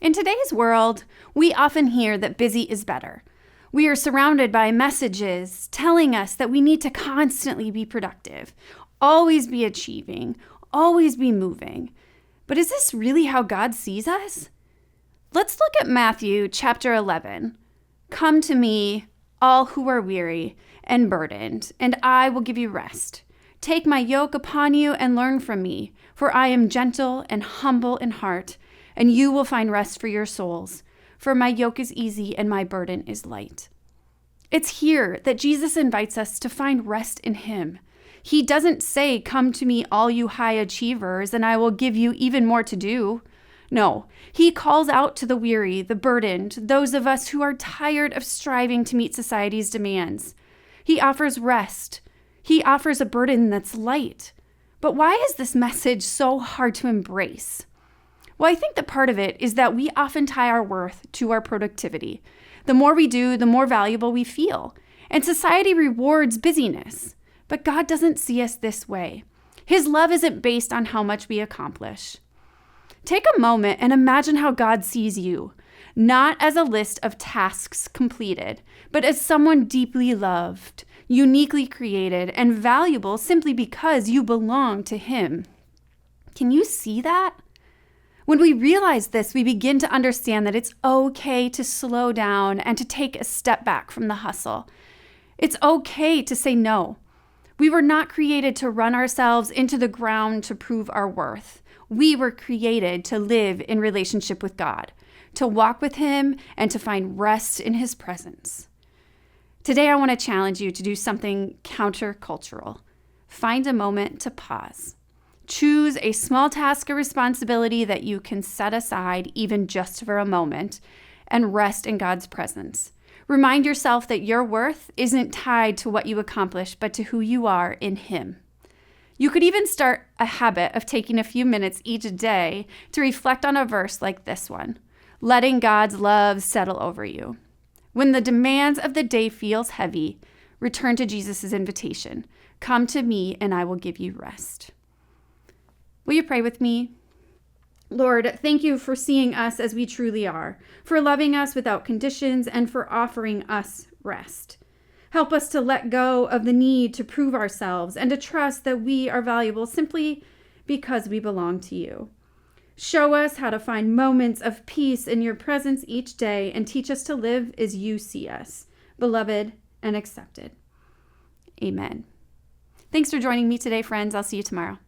In today's world, we often hear that busy is better. We are surrounded by messages telling us that we need to constantly be productive, always be achieving, always be moving. But is this really how God sees us? Let's look at Matthew chapter 11. Come to me, all who are weary and burdened, and I will give you rest. Take my yoke upon you and learn from me, for I am gentle and humble in heart, and you will find rest for your souls. For my yoke is easy and my burden is light. It's here that Jesus invites us to find rest in him. He doesn't say, come to me, all you high achievers, and I will give you even more to do. No, he calls out to the weary, the burdened, those of us who are tired of striving to meet society's demands. He offers rest. He offers a burden that's light. But why is this message so hard to embrace? Well, I think that part of it is that we often tie our worth to our productivity. The more we do, the more valuable we feel. And society rewards busyness. But God doesn't see us this way. His love isn't based on how much we accomplish. Take a moment and imagine how God sees you, not as a list of tasks completed, but as someone deeply loved, uniquely created, and valuable simply because you belong to him. Can you see that? When we realize this, we begin to understand that it's okay to slow down and to take a step back from the hustle. It's okay to say no. We were not created to run ourselves into the ground to prove our worth. We were created to live in relationship with God, to walk with him, and to find rest in his presence. Today, I want to challenge you to do something countercultural. Find a moment to pause. Choose a small task or responsibility that you can set aside even just for a moment and rest in God's presence. Remind yourself that your worth isn't tied to what you accomplish, but to who you are in him. You could even start a habit of taking a few minutes each day to reflect on a verse like this one, letting God's love settle over you. When the demands of the day feels heavy, return to Jesus' invitation. Come to me and I will give you rest. Will you pray with me? Lord, thank you for seeing us as we truly are, for loving us without conditions, and for offering us rest. Help us to let go of the need to prove ourselves and to trust that we are valuable simply because we belong to you. Show us how to find moments of peace in your presence each day and teach us to live as you see us, beloved and accepted. Amen. Thanks for joining me today, friends. I'll see you tomorrow.